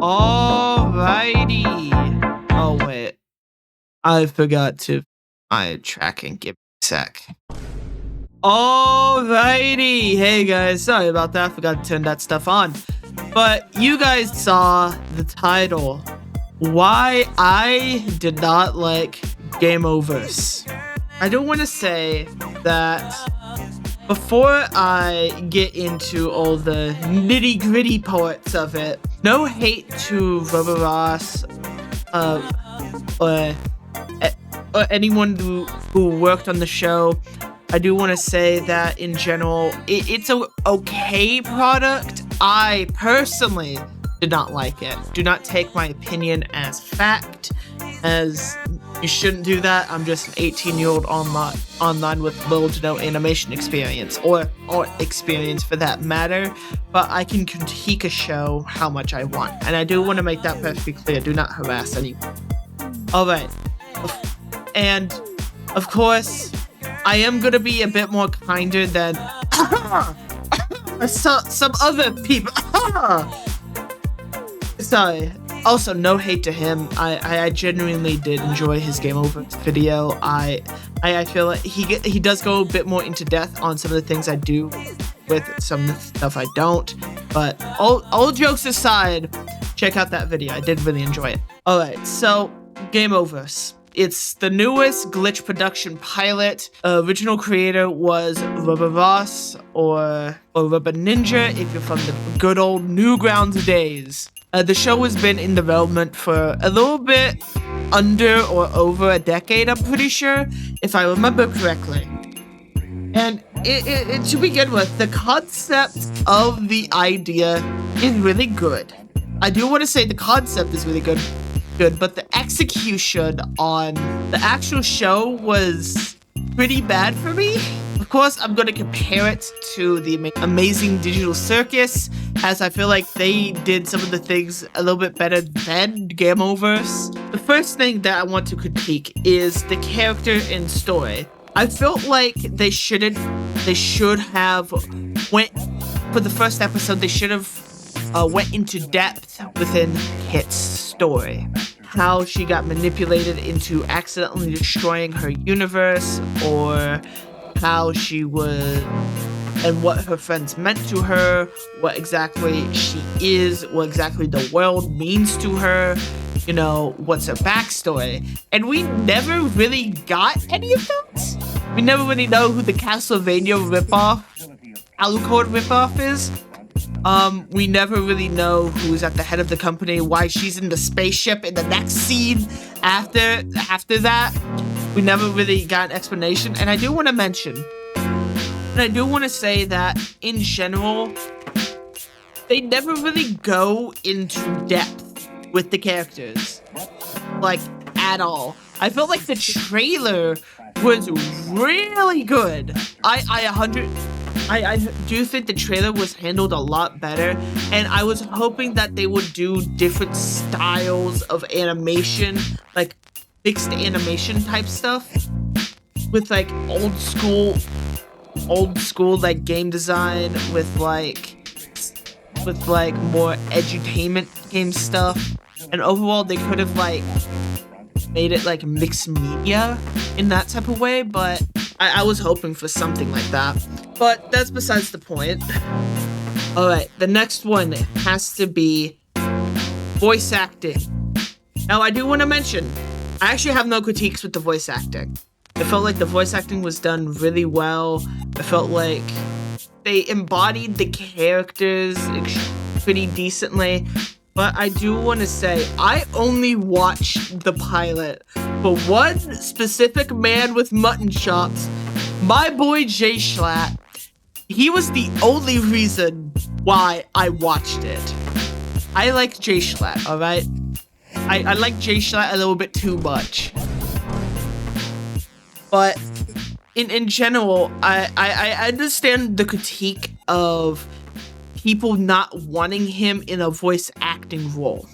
Alrighty. Oh, wait. I forgot to my tracking. Give me a sec. Alrighty. Hey, guys. Sorry about that. I forgot to turn that stuff on. But you guys saw the title. Why I did not like GameOverse. I do want to say that before I get into all the nitty-gritty parts of it, no hate to Rubber Ross or anyone who worked on the show. I do want to say that in general, it's an okay product. I personally did not like it. Do not take my opinion as fact, as you shouldn't do that. I'm just an 18-year-old online with little to no animation experience, or experience for that matter, but I can critique a show how much I want, and I do want to make that perfectly clear. Do not harass anyone. Alright, and of course, I am going to be a bit more kinder than some other people. Sorry. Also, no hate to him. I genuinely did enjoy his GameOverse video. I feel like he does go a bit more into depth on some of the things I do with some of the stuff I don't. But all jokes aside, check out that video. I did really enjoy it. Alright, so GameOverse. It's the newest glitch production pilot. Original creator was Rubber Ross or Rubber Ninja if you're from the good old Newgrounds days. The show has been in development for a little bit under or over a decade, I'm pretty sure, if I remember correctly. And to begin with, the concept of the idea is really good. I do want to say the concept is really good, but the execution on the actual show was pretty bad for me. Of course, I'm going to compare it to the Amazing Digital Circus, as I feel like they did some of the things a little bit better than GameOverse. The first thing that I want to critique is the character and story. I felt like they should have went, for the first episode, they should have went into depth within Kit's story. How she got manipulated into accidentally destroying her universe, or how she was, and what her friends meant to her, what exactly she is, what exactly the world means to her, you know, what's her backstory. And we never really got any of those. We never really know who the Castlevania ripoff, Alucard ripoff is. We never really know who's at the head of the company, why she's in the spaceship in the next scene after that. We never really got an explanation. And I do want to mention, and I do want to say that in general, they never really go into depth with the characters, like, at all. I felt like the trailer was really good. I do think the trailer was handled a lot better, and I was hoping that they would do different styles of animation, like fixed animation type stuff, with like old school like game design, with like more edutainment game stuff, and overall they could have like made it like mixed media in that type of way, but I was hoping for something like that. But that's besides the point. Alright, the next one has to be voice acting. Now, I do want to mention, I actually have no critiques with the voice acting. I felt like the voice acting was done really well. I felt like they embodied the characters pretty decently. But I do want to say, I only watched the pilot for one specific man with mutton chops, my boy Jay Schlatt. He was the only reason why I watched it. I like Jay Schlatt, alright? I like Jay Schlatt a little bit too much. But in general, I understand the critique of people not wanting him in a voice acting role.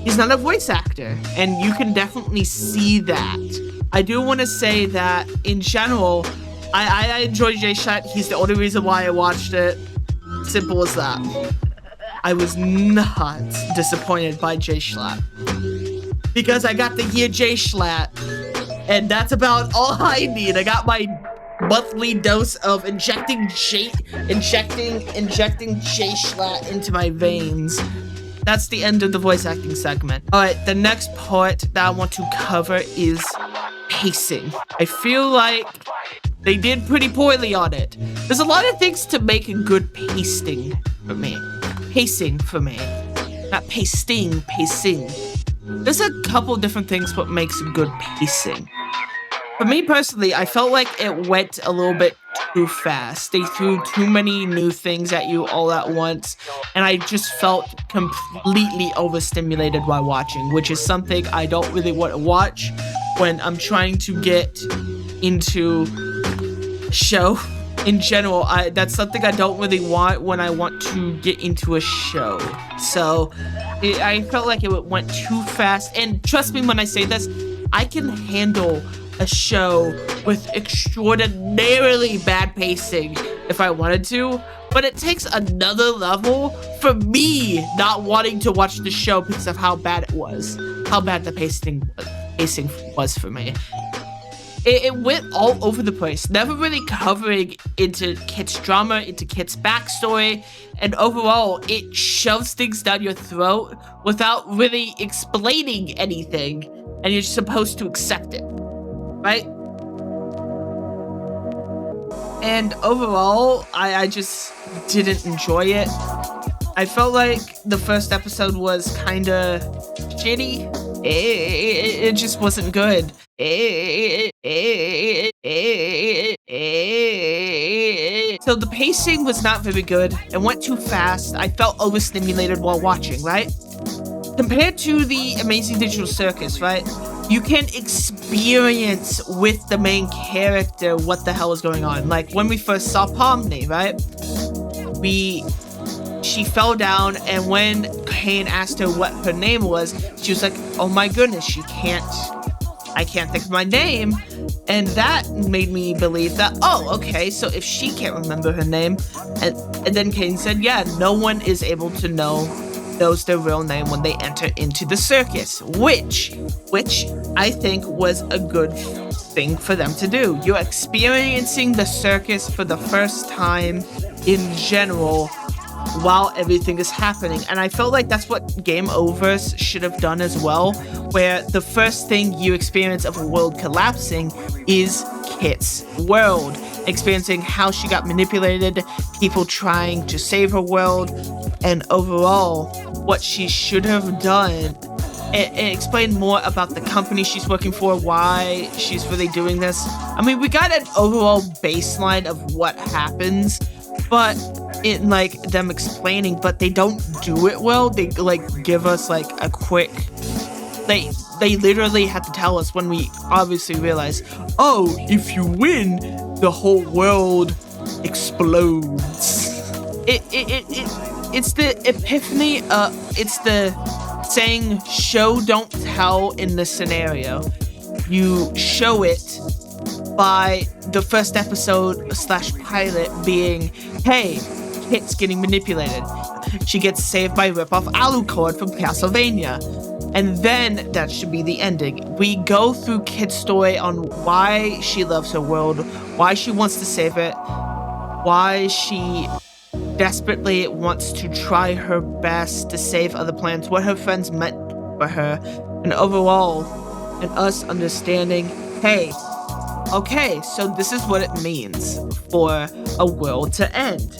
He's not a voice actor, and you can definitely see that. I do want to say that, in general, I enjoy Jay Schlatt. He's the only reason why I watched it. Simple as that. I was not disappointed by J Schlatt. Because I got the year J Schlatt, and that's about all I need. I got my monthly dose of injecting J Schlatt into my veins. That's the end of the voice acting segment. Alright, the next part that I want to cover is pacing. I feel like they did pretty poorly on it. There's a lot of things to make a good pacing for me. Pacing for me. Not pasting, pacing. There's a couple different things what makes a good pacing. For me personally, I felt like it went a little bit too fast. They threw too many new things at you all at once, and I just felt completely overstimulated while watching, which is something I don't really want to watch when I'm trying to get into a show. In general, that's something I don't really want when I want to get into a show. So, I felt like it went too fast, and trust me when I say this, I can handle a show with extraordinarily bad pacing if I wanted to, but it takes another level for me not wanting to watch the show because of how bad it was, how bad the pacing was for me. It went all over the place, never really covering into Kit's drama, into Kit's backstory, and overall, it shoves things down your throat without really explaining anything, and you're supposed to accept it. Right? And overall, I just didn't enjoy it. I felt like the first episode was kinda shitty. It just wasn't good. So the pacing was not very good. It went too fast. I felt overstimulated while watching, right? Compared to the Amazing Digital Circus, right? You can experience with the main character what the hell is going on. Like when we first saw Pomni, right? She fell down, and when Kane asked her what her name was, she was like, oh my goodness, I can't think of my name. And that made me believe that, oh, okay, so if she can't remember her name, and then Kane said, yeah, no one is able to knows their real name when they enter into the circus, which I think was a good thing for them to do. You're experiencing the circus for the first time in general while everything is happening, and I felt like that's what GameOverse should have done as well, where the first thing you experience of a world collapsing is Kit's world, experiencing how she got manipulated, people trying to save her world, and overall what she should have done. It explained more about the company she's working for, why she's really doing this. I mean, we got an overall baseline of what happens, but in like them explaining, but they don't do it well. They like give us like a quick, they literally had to tell us when we obviously realize, oh, if you win, the whole world explodes. It's the epiphany, it's the saying show don't tell in this scenario. You show it by the first episode / pilot being, hey, Kit's getting manipulated. She gets saved by rip-off Alucard from Castlevania. And then that should be the ending. We go through Kit's story on why she loves her world, why she wants to save it, why she desperately wants to try her best to save other planets, what her friends meant for her, and overall, and us understanding, hey, okay, so this is what it means for a world to end.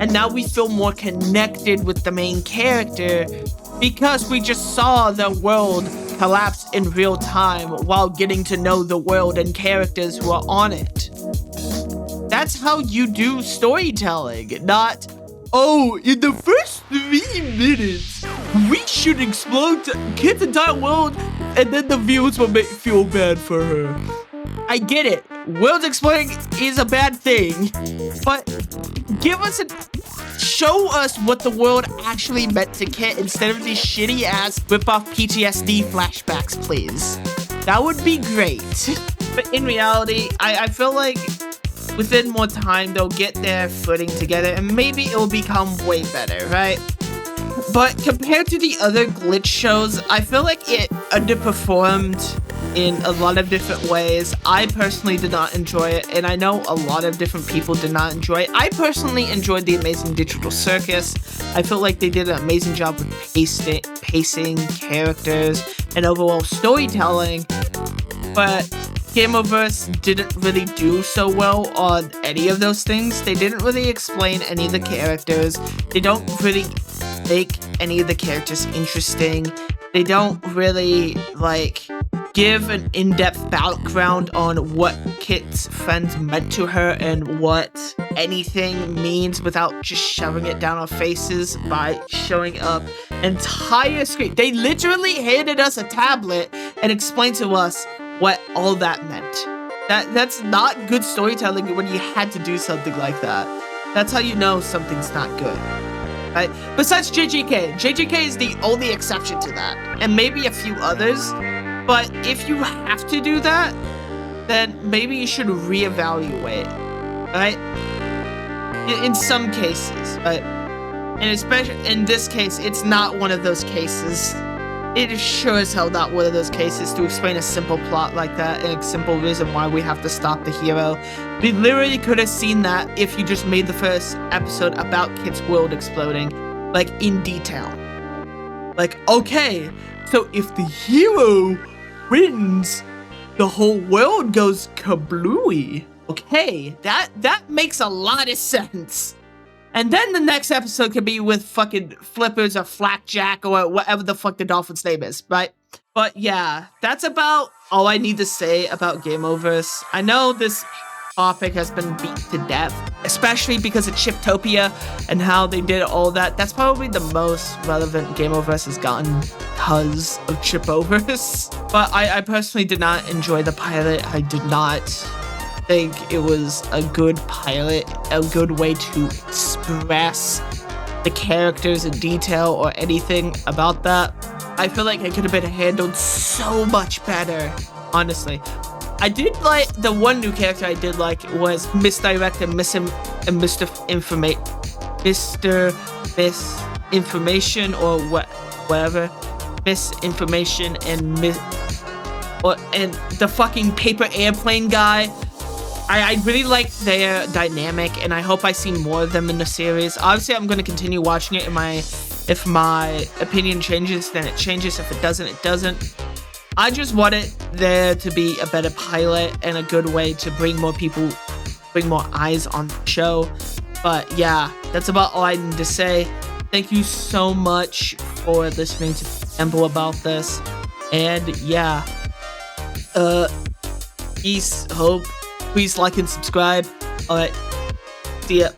And now we feel more connected with the main character because we just saw the world collapse in real time while getting to know the world and characters who are on it. That's how you do storytelling, not, oh, in the first 3 minutes, we should explode Kit's entire world and then the viewers will feel bad for her. I get it. World exploding is a bad thing, but show us what the world actually meant to Kit instead of these shitty ass rip-off PTSD flashbacks, please. That would be great. But in reality, I feel like within more time, they'll get their footing together and maybe it'll become way better, right? But compared to the other glitch shows, I feel like it underperformed in a lot of different ways. I personally did not enjoy it, and I know a lot of different people did not enjoy it. I personally enjoyed the Amazing Digital Circus. I felt like they did an amazing job with pacing, characters, and overall storytelling. But GameOverse didn't really do so well on any of those things. They didn't really explain any of the characters. They don't really make any of the characters interesting. They don't really, like, give an in-depth background on what Kit's friends meant to her and what anything means without just shoving it down our faces by showing up entire screen. They literally handed us a tablet and explained to us what all that meant. That's not good storytelling when you had to do something like that. That's how you know something's not good. Right? Besides JJK. JJK is the only exception to that. And maybe a few others. But if you have to do that, then maybe you should reevaluate. Right? In some cases. Right? And especially in this case, it's not one of those cases. It is sure as hell not one of those cases to explain a simple plot like that and a simple reason why we have to stop the hero. We literally could have seen that if you just made the first episode about Kit's world exploding, like, in detail. Like, okay, so if the hero wins, the whole world goes kablooey. Okay, that makes a lot of sense. And then the next episode could be with fucking Flippers or Flapjack or whatever the fuck the dolphin's name is, right? But yeah, that's about all I need to say about GameOverse. I know this topic has been beat to death, especially because of Chiptopia and how they did all that. That's probably the most relevant GameOverse has gotten because of Chipoverse. But I personally did not enjoy the pilot. I did not think it was a good pilot, a good way to express the characters in detail or anything about that. I feel like it could have been handled so much better, honestly. I did like, the one new character I did like was Misdirect and Mr. Misinformation or whatever. Misinformation and the fucking paper airplane guy. I really like their dynamic, and I hope I see more of them in the series. Obviously, I'm going to continue watching it. If my opinion changes, then it changes. If it doesn't, it doesn't. I just want it there to be a better pilot and a good way to bring more eyes on the show. But yeah, that's about all I need to say. Thank you so much for listening to Temple about this. And yeah, peace, hope. Please like and subscribe. Alright, see ya.